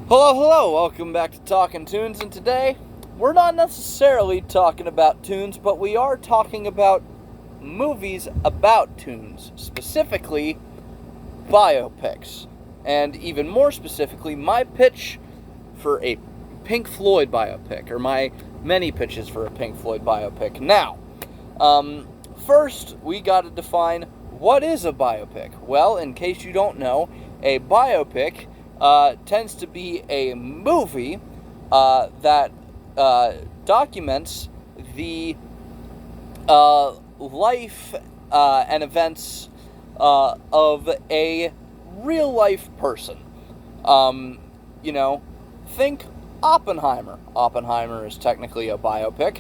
Hello, welcome back to Talking Tunes, and today we're not necessarily talking about tunes, but we are talking about movies about tunes, specifically biopics, and even more specifically, my pitch for a Pink Floyd biopic, or my many pitches for a Pink Floyd biopic. Now, first we gotta define what is a biopic. Well, in case you don't know, a biopic tends to be a movie that documents the life and events of a real life person. Think Oppenheimer. Oppenheimer is technically a biopic.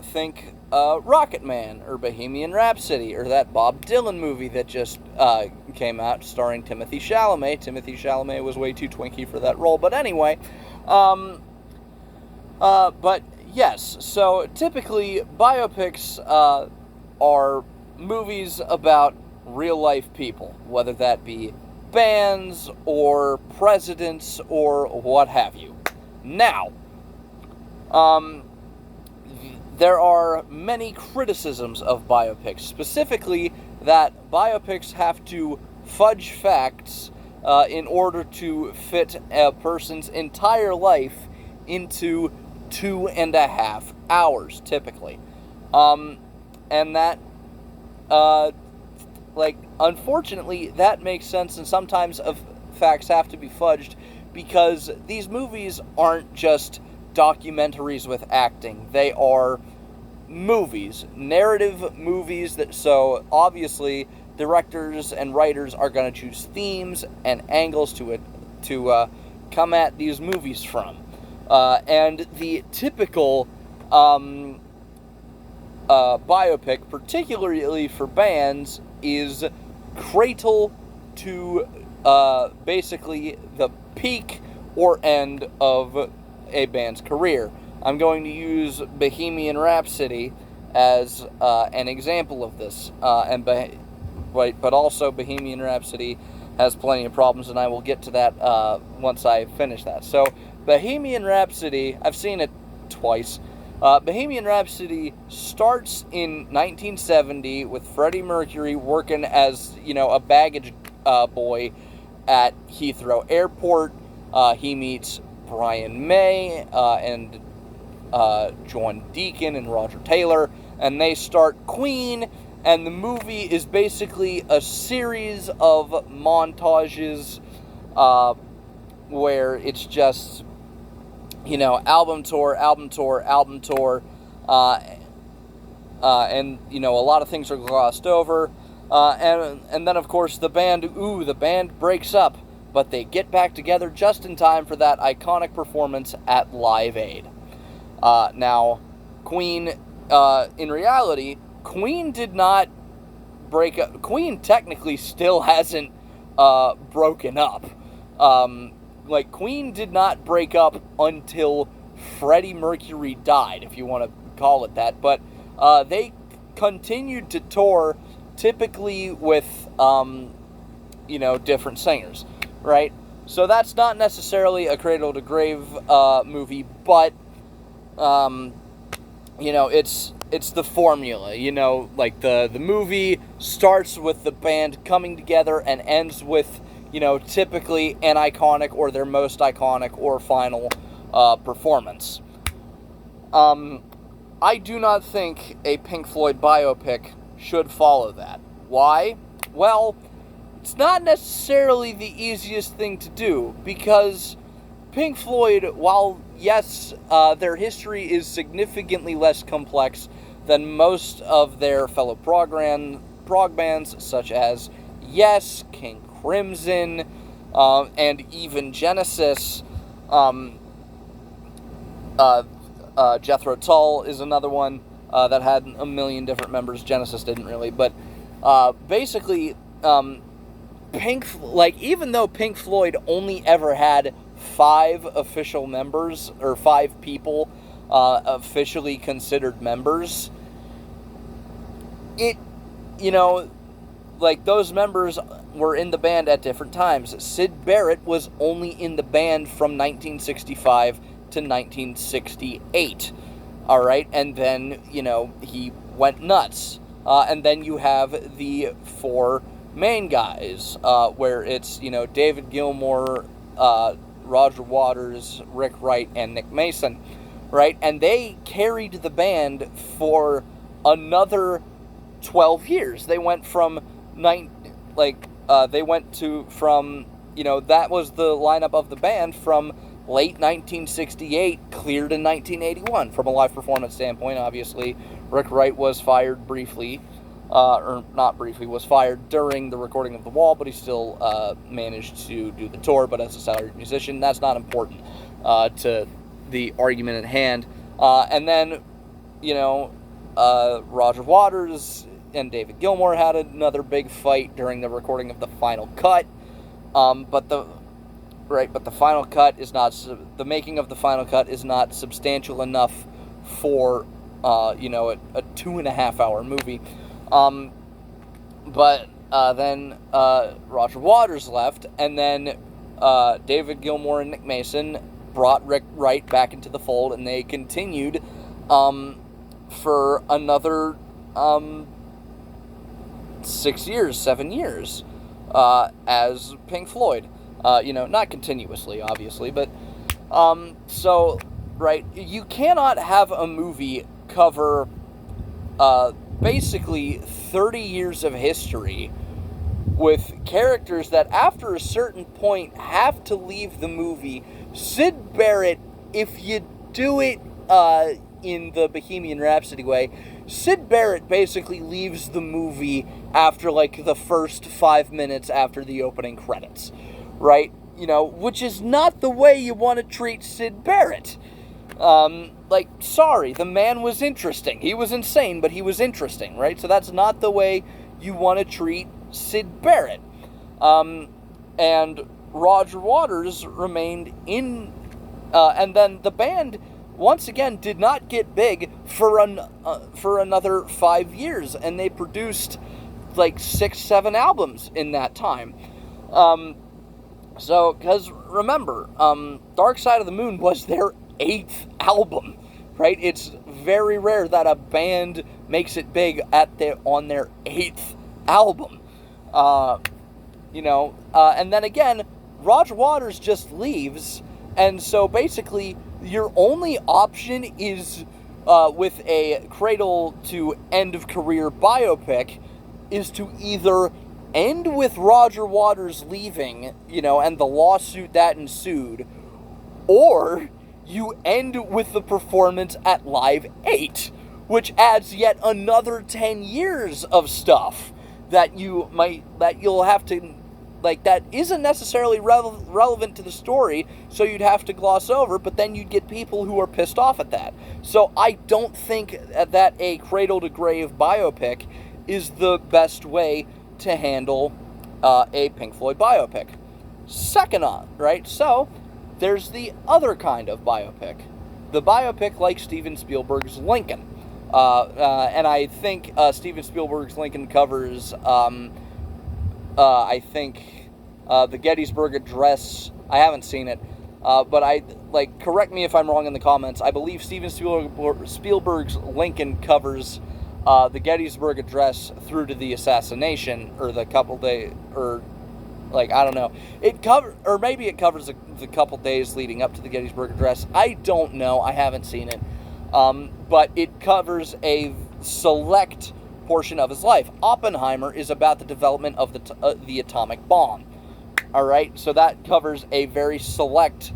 Think Rocket Man or Bohemian Rhapsody or that Bob Dylan movie that just came out starring Timothée Chalamet. Timothée Chalamet was way too twinky for that role, but anyway. But yes, so typically biopics are movies about real life people, whether that be bands or presidents or what have you. Now, there are many criticisms of biopics, specifically that biopics have to fudge facts in order to fit a person's entire life into 2.5 hours, typically. And that, unfortunately, that makes sense, and sometimes facts have to be fudged because these movies aren't just documentaries with acting. They are movies, narrative movies, so obviously directors and writers are going to choose themes and angles to come at these movies from. And the typical biopic, particularly for bands, is cradle to basically the peak or end of a band's career. I'm going to use Bohemian Rhapsody as an example of this, but also Bohemian Rhapsody has plenty of problems, and I will get to that once I finish that. So, Bohemian Rhapsody, I've seen it twice. Bohemian Rhapsody starts in 1970 with Freddie Mercury working as, a baggage boy at Heathrow Airport. He meets Brian May and John Deacon and Roger Taylor, and they start Queen, and the movie is basically a series of montages where it's just, album tour, and, a lot of things are glossed over, and then, of course, the band breaks up, but they get back together just in time for that iconic performance at Live Aid. Now, Queen, in reality, Queen did not break up. Queen technically still hasn't broken up. Queen did not break up until Freddie Mercury died, if you want to call it that. But they continued to tour, typically with, different singers. Right? So that's not necessarily a cradle-to-grave movie, but, it's the formula. The movie starts with the band coming together and ends with, typically an iconic or their most iconic or final performance. I do not think a Pink Floyd biopic should follow that. Why? Well, it's not necessarily the easiest thing to do, because Pink Floyd, while yes, their history is significantly less complex than most of their fellow prog bands, such as Yes, King Crimson, and even Genesis. Jethro Tull is another one that had a million different members. Genesis didn't really, but basically, even though Pink Floyd only ever had 5 official members, or 5 people officially considered members, like, those members were in the band at different times. Syd Barrett was only in the band from 1965 to 1968. All right, and then, he went nuts. And then you have the four main guys, where it's, David Gilmour, Roger Waters, Rick Wright, and Nick Mason, right? And they carried the band for another 12 years. They went from that was the lineup of the band from late 1968, cleared in 1981. From a live performance standpoint, obviously, Rick Wright was fired briefly, or not briefly, was fired during the recording of The Wall, but he still managed to do the tour, but as a salaried musician, that's not important to the argument at hand. And then, Roger Waters and David Gilmour had another big fight during the recording of the final cut, but the final cut is not, the making of the final cut is not substantial enough for, a 2.5 hour movie. Then Roger Waters left, and then David Gilmour and Nick Mason brought Rick Wright back into the fold, and they continued for another 7 years as Pink Floyd. Not continuously, obviously, but you cannot have a movie cover basically 30 years of history with characters that after a certain point have to leave the movie. Syd Barrett, if you do it in the Bohemian Rhapsody way, Syd Barrett basically leaves the movie after the first 5 minutes after the opening credits, right? Which is not the way you want to treat Syd Barrett. Sorry, the man was interesting. He was insane, but he was interesting, right? So that's not the way you want to treat Syd Barrett. And Roger Waters remained in, and then the band, once again, did not get big for another 5 years, and they produced 6-7 albums in that time. Because remember, Dark Side of the Moon was their 8th album, right? It's very rare that a band makes it big on their 8th album. And then again, Roger Waters just leaves, and so basically your only option is with a Cradle to End of Career biopic is to either end with Roger Waters leaving, and the lawsuit that ensued, or you end with the performance at Live 8, which adds yet another 10 years of stuff that you'll have to, that isn't necessarily relevant to the story, so you'd have to gloss over, but then you'd get people who are pissed off at that. So I don't think that a Cradle to Grave biopic is the best way to handle a Pink Floyd biopic. Second on, right? So there's the other kind of biopic. The biopic like Steven Spielberg's Lincoln. And I think Steven Spielberg's Lincoln covers, the Gettysburg Address. I haven't seen it, but correct me if I'm wrong in the comments. I believe Steven Spielberg's Lincoln covers the Gettysburg Address through to the assassination, or the couple day, or I don't know. Or maybe it covers the couple days leading up to the Gettysburg Address. I don't know. I haven't seen it. But it covers a select portion of his life. Oppenheimer is about the development of the atomic bomb. All right, so that covers a very select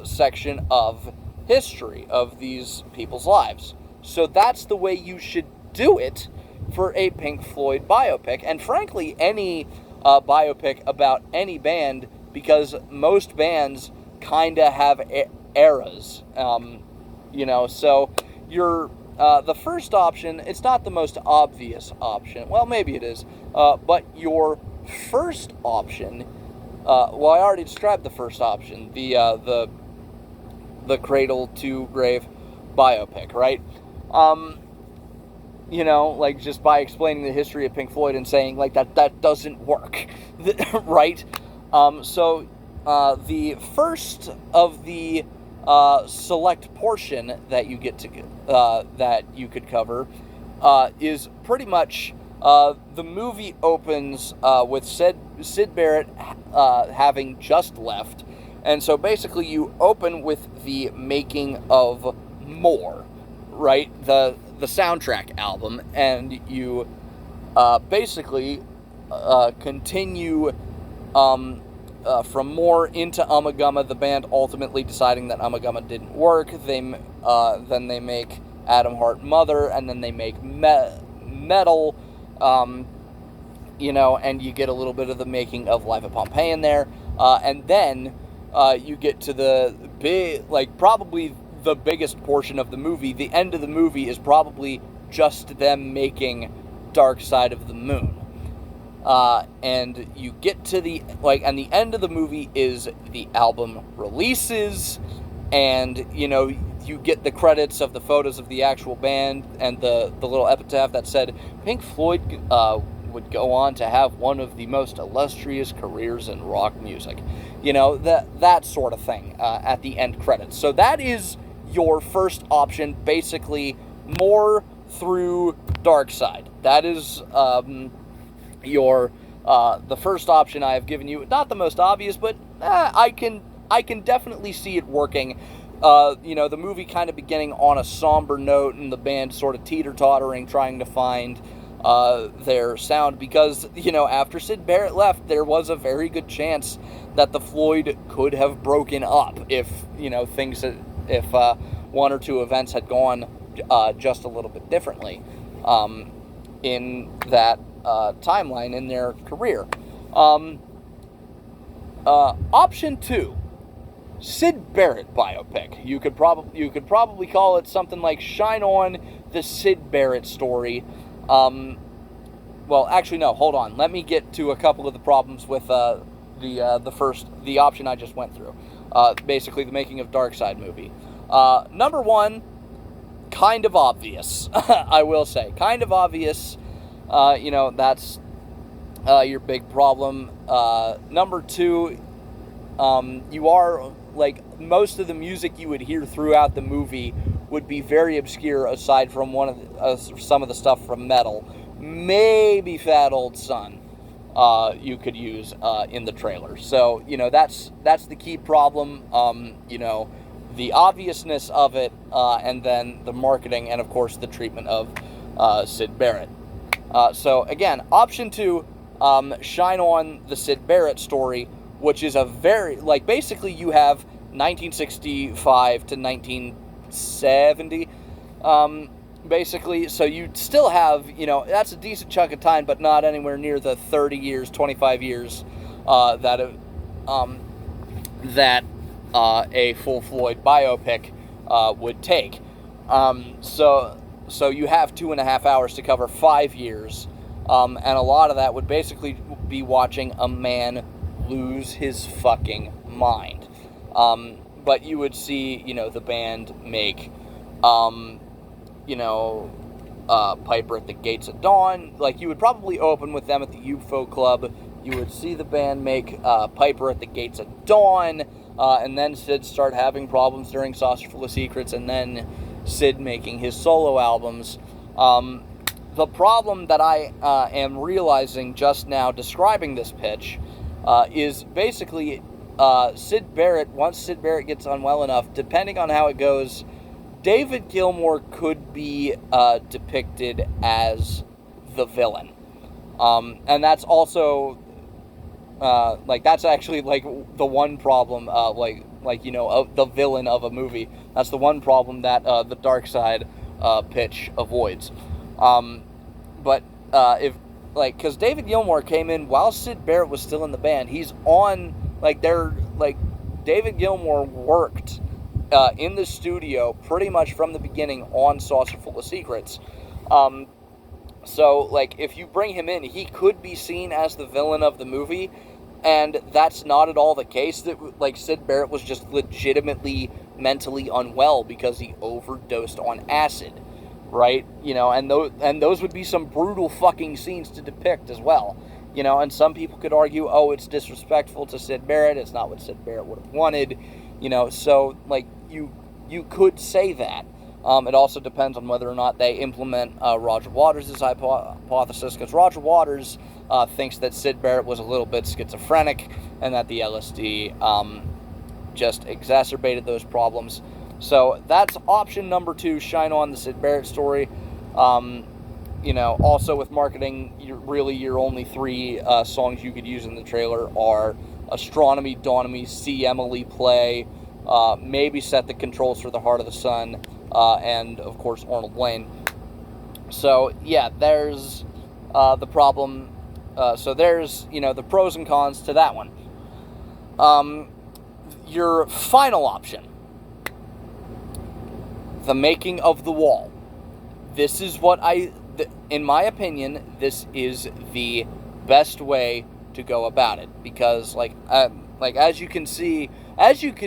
section of history of these people's lives. So that's the way you should do it for a Pink Floyd biopic, and frankly, any biopic about any band, because most bands kind of have eras. So you're the first option, it's not the most obvious option. Well, maybe it is. But your first option, I already described the first option, the Cradle to Grave biopic, right? like just by explaining the history of Pink Floyd and saying like that doesn't work, right? So the first of the select portion that you get to that you could cover is pretty much the movie opens with Sid Barrett having just left, and so basically you open with the making of More, right? The soundtrack album, and you basically continue from More into Ummagumma, the band ultimately deciding that Ummagumma didn't work. Then they make Atom Heart Mother, and then they make Metal, and you get a little bit of the making of Life at Pompeii in there, and then you get to the big, probably the biggest portion of the movie. The end of the movie is probably just them making Dark Side of the Moon. And you get to and the end of the movie is the album releases, and, you get the credits of the photos of the actual band and the little epitaph that said, Pink Floyd would go on to have one of the most illustrious careers in rock music. That sort of thing at the end credits. So that is your first option, basically, More through Dark Side. That is your the first option I have given you. Not the most obvious, but I can definitely see it working. The movie kind of beginning on a somber note, and the band sort of teeter-tottering, trying to find their sound, because, after Sid Barrett left, there was a very good chance that the Floyd could have broken up if, if one or two events had gone just a little bit differently in that timeline in their career. Option 2, Sid Barrett biopic. You could probably call it something like Shine On, the Sid Barrett story. Well, actually, no, hold on. Let me get to a couple of the problems with the option I just went through. Basically, the making of Dark Side movie. Number one, kind of obvious. I will say, kind of obvious. That's your big problem. Number two, you are, most of the music you would hear throughout the movie would be very obscure, aside from some of the stuff from Metal. Maybe Fat Old Son you could use in the trailer. So, that's the key problem. The obviousness of it, and then the marketing, and of course the treatment of Sid Barrett. So again, option 2, Shine On, the Sid Barrett story, which is a very, basically you have 1965 to 1970, basically, so you still have, that's a decent chunk of time, but not anywhere near the 30 years, 25 years, that a full Floyd biopic would take. So you have 2.5 hours to cover 5 years, and a lot of that would basically be watching a man lose his fucking mind. But you would see, the band make, Piper at the Gates of Dawn. You would probably open with them at the UFO Club. You would see the band make Piper at the Gates of Dawn, and then Sid start having problems during Saucer Full of Secrets, and then Sid making his solo albums. The problem that I am realizing just now describing this pitch is basically Sid Barrett, once Sid Barrett gets unwell enough, depending on how it goes, David Gilmour could be depicted as the villain. And that's also, that's actually, the one problem, the villain of a movie. That's the one problem that the Dark Side pitch avoids. But because David Gilmour came in while Sid Barrett was still in the band, he's on, David Gilmour worked in the studio pretty much from the beginning on Saucer Full of Secrets. So, if you bring him in, he could be seen as the villain of the movie, and that's not at all the case. That Sid Barrett was just legitimately mentally unwell because he overdosed on acid. right? And those would be some brutal fucking scenes to depict as well. And some people could argue, oh, it's disrespectful to Syd Barrett. It's not what Syd Barrett would have wanted. So like you could say that. It also depends on whether or not they implement Roger Waters' hypothesis, because Roger Waters thinks that Syd Barrett was a little bit schizophrenic and that the LSD just exacerbated those problems. So that's option number 2, shine on the Syd Barrett story. Also with marketing, your only 3 songs you could use in the trailer are Astronomy, Dawnamy, See Emily Play, maybe Set the Controls for the Heart of the Sun, and of course Arnold Lane. So yeah, there's the problem. So there's the pros and cons to that one. Your final option, the making of The Wall. This is what in my opinion, this is the best way to go about it, because as you can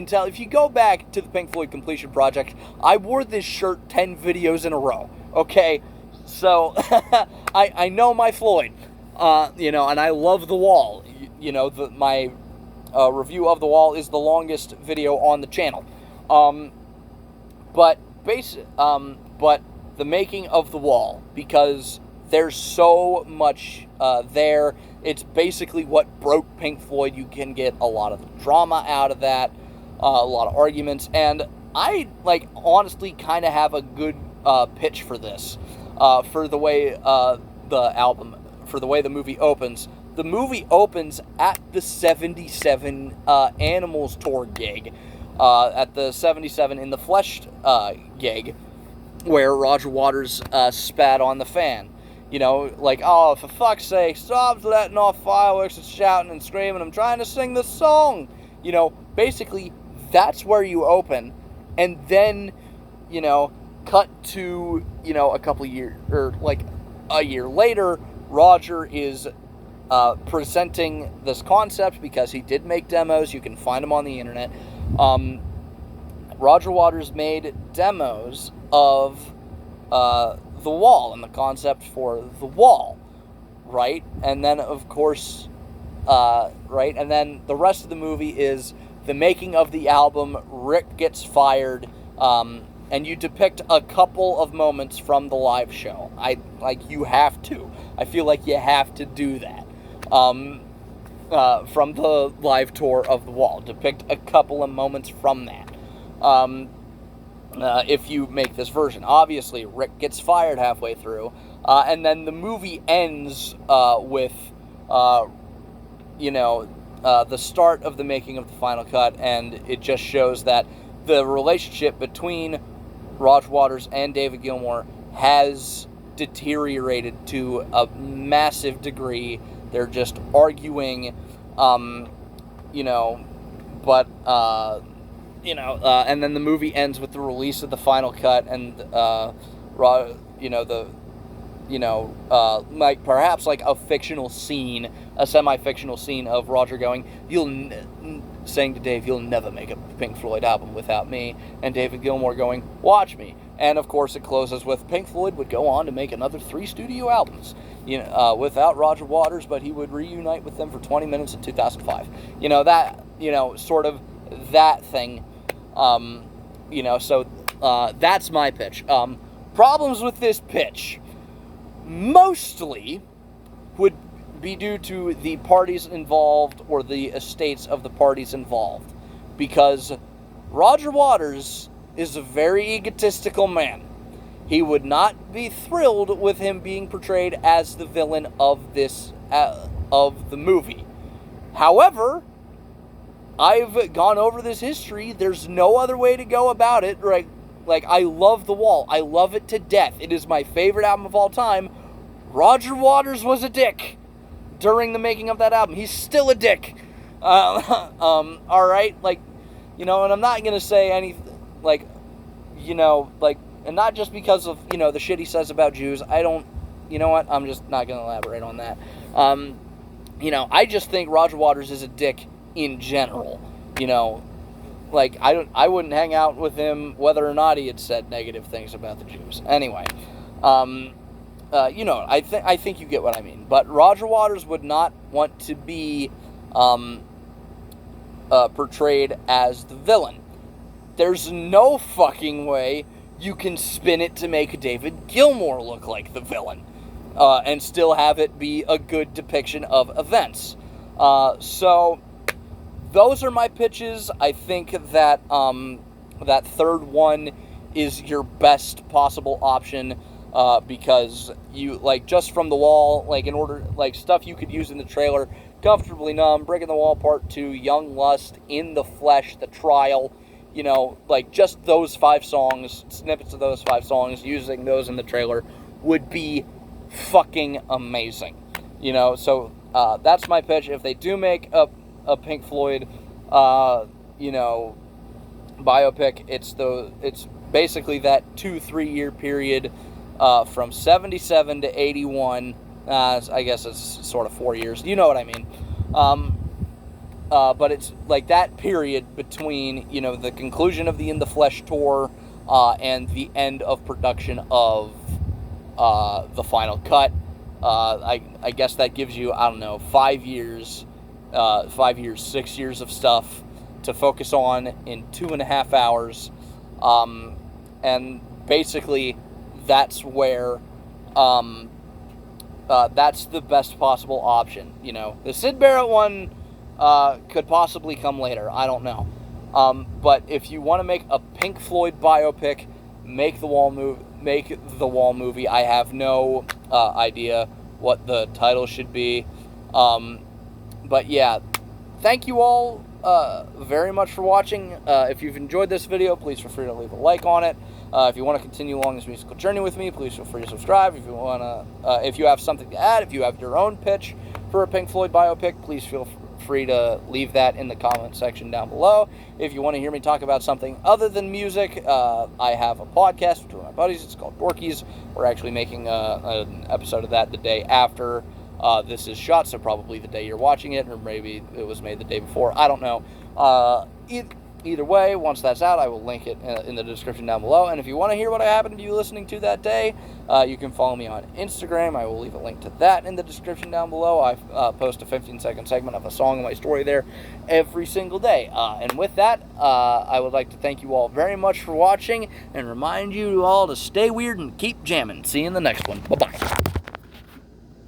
tell, if you go back to the Pink Floyd Completion Project, I wore this shirt 10 videos in a row. Okay, so I know my Floyd, and I love The Wall. My review of The Wall is the longest video on the channel. But the making of The Wall, because there's so much there. It's basically what broke Pink Floyd. You can get a lot of drama out of that, a lot of arguments, and I honestly kind of have a good pitch for this, for the way the way the movie opens. The movie opens at the 77 Animals tour gig, at the 77 in the Flesh gig, where Roger Waters spat on the fan. Oh, for fuck's sake, stop letting off fireworks and shouting and screaming. I'm trying to sing the song. Basically, that's where you open. And then, cut to, a couple years, or a year later, Roger is presenting this concept, because he did make demos. You can find them on the internet. Roger Waters made demos of The Wall and the concept for The Wall, right? And then, of course, and then the rest of the movie is the making of the album. Rick gets fired, and you depict a couple of moments from the live show. You have to. I feel like you have to do that. From the live tour of The Wall. Depict a couple of moments from that. If you make this version. Obviously, Rick gets fired halfway through. And then the movie ends with, the start of the making of the final cut, and it just shows that the relationship between Roger Waters and David Gilmour has deteriorated to a massive degree. They're just arguing, and then the movie ends with the release of the final cut, and perhaps a fictional scene, a semi-fictional scene of Roger going, saying to Dave, "You'll never make a Pink Floyd album without me," and David Gilmour going, "Watch me." And of course, it closes with Pink Floyd would go on to make another 3 studio albums, without Roger Waters, but he would reunite with them for 20 minutes in 2005. Sort of that thing. So that's my pitch. Problems with this pitch mostly would be due to the parties involved, or the estates of the parties involved, because Roger Waters is a very egotistical man. He would not be thrilled with him being portrayed as the villain of this of the movie. However, I've gone over this history. There's no other way to go about it. Right? I love The Wall. I love it to death. It is my favorite album of all time. Roger Waters was a dick during the making of that album. He's still a dick. All right, and I'm not gonna say anything, and not just because of the shit he says about Jews. I don't. You know what? I'm just not gonna elaborate on that. I just think Roger Waters is a dick in general. like, I wouldn't hang out with him whether or not he had said negative things about the Jews. Anyway, I think you get what I mean. But Roger Waters would not want to be portrayed as the villain. There's no fucking way you can spin it to make David Gilmour look like the villain, and still have it be a good depiction of events. So those are my pitches. I think that that third one is your best possible option, because you, like, just from the wall, like, in order, like, stuff you could use in the trailer: Comfortably Numb, Breaking the Wall Part 2, Young Lust, In the Flesh, The Trial. Like, just those 5 songs, snippets of those 5 songs, using those in the trailer would be fucking amazing. So that's my pitch. If they do make a Pink Floyd, biopic, it's basically that 2-3 year period, from 77 to 81. I guess it's sort of 4 years. You know what I mean? But it's like that period between, the conclusion of the In the Flesh tour, and the end of production of the final cut. I guess that gives you, 5 years, 6 years of stuff to focus on in 2.5 hours. And basically, that's where, that's the best possible option. The Syd Barrett one could possibly come later. I don't know. But if you want to make a Pink Floyd biopic, make the Wall movie. I have no idea what the title should be. But yeah, thank you all very much for watching. If you've enjoyed this video, please feel free to leave a like on it. If you want to continue along this musical journey with me, please feel free to subscribe. If you want to, if you have something to add, if you have your own pitch for a Pink Floyd biopic, please feel free to leave that in the comment section down below. If you want to hear me talk about something other than music, I have a podcast with two of my buddies. It's called Dorkies. We're actually making an episode of that the day after this is shot, so probably the day you're watching it, or maybe it was made the day before. I don't know. Either way, once that's out, I will link it in the description down below. And if you want to hear what I happened to you listening to that day, you can follow me on Instagram. I will leave a link to that in the description down below. I post a 15-second segment of a song in my story there every single day. And with that, I would like to thank you all very much for watching, and remind you all to stay weird and keep jamming. See you in the next one. Bye-bye.